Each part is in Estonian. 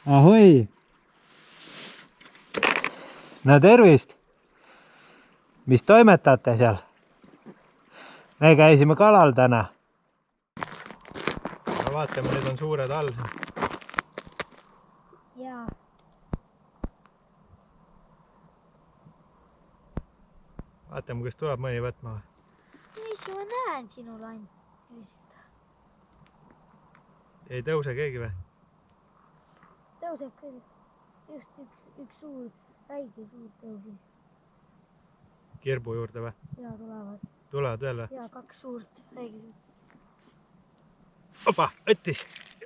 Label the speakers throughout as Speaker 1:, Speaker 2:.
Speaker 1: Ahoi! No tervist! Mis toimetate seal? Me käisime kalal täna. No vaatame, nüüd on suured all siin.
Speaker 2: Jaa.
Speaker 1: Vaatame, kas tuleb mõni võtma.
Speaker 2: Mis ma näen sinul ainult?
Speaker 1: Ei tõuse keegi või?
Speaker 2: Tõuseb küll. Just üks suur, väike suur tõusis.
Speaker 1: Kirbu juurde või?
Speaker 2: Jaa, tulevad.
Speaker 1: Tulevad veel või?
Speaker 2: Jaa, 2 suurt, väike suurt.
Speaker 1: Opa, võttis.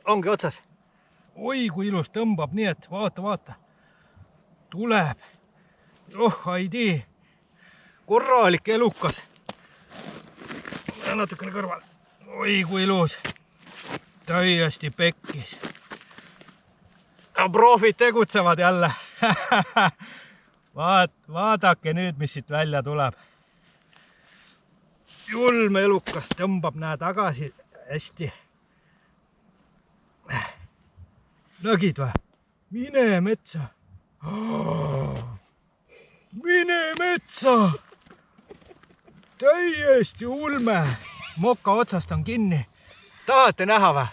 Speaker 1: Ongi otsas. Oi, kui ilus tõmbab, nii et vaata. Tuleb. Oh, ei tii. Korralik elukas. Natukene kõrval. Oi, kui ilus. Täiesti pekkis. Profid tegutsevad jälle. Vaadake nüüd, mis siit välja tuleb. Julme elukas tõmbab näe tagasi hästi. Nägid või? Mine metsa. Mine metsa. Täiesti ulme. Moka otsast on kinni. Tahate näha või?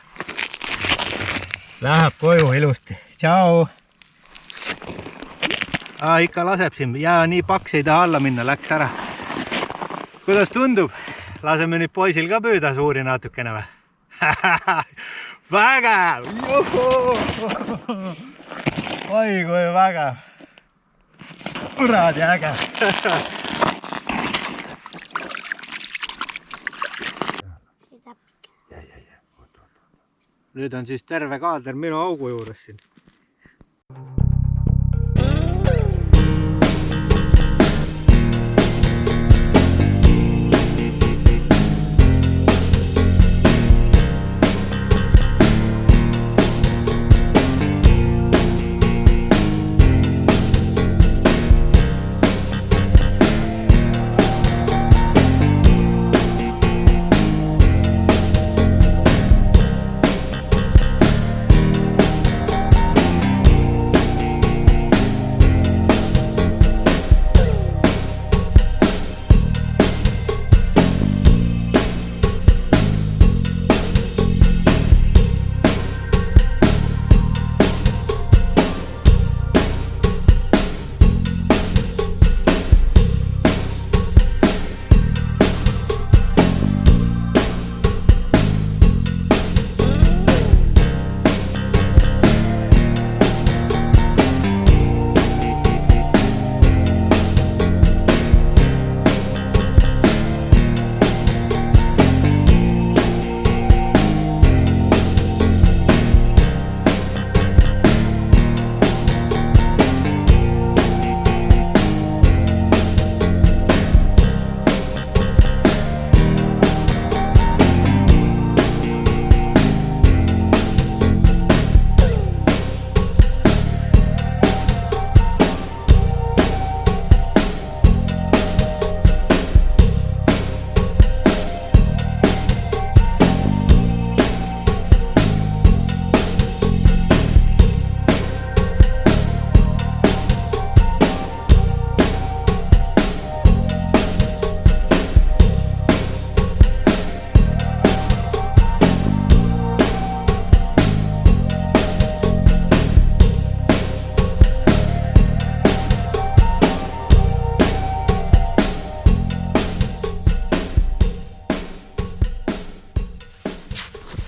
Speaker 1: Läheb koju ilusti. Tšau! Ikka laseb siin. Jää nii paks, ei taha alla minna. Läks ära. Kuidas tundub? Laseme nüüd poisil ka püüda suuri natukene või? Vägev! Oi, kui vägev! Kuradi äge! Nüüd on siis terve kaalder minu augu juures siin.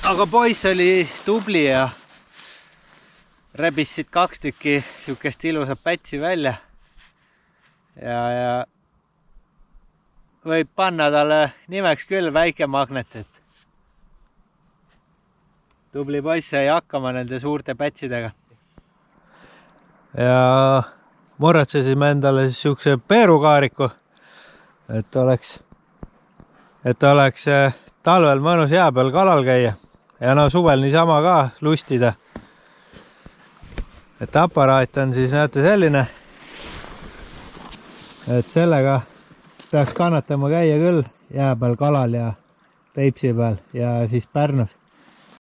Speaker 1: Aga poiss oli tubli ja rebis siit 2 tükki sihukest ilusat pätsi välja. Ja võib panna talle nimeks küll väike magnet, et tubli poiss sai hakkama nende suurte pätsidega. Ja muretsesime endale siis sihukese peerukaariku, et oleks talvel mõnus jää peal kalal käia. Ja no suvel niisama ka lustida. Et aparaat on siis näete selline, et sellega peaks kannatama käia küll jää peal kalal ja Peipsi peal ja siis Pärnus.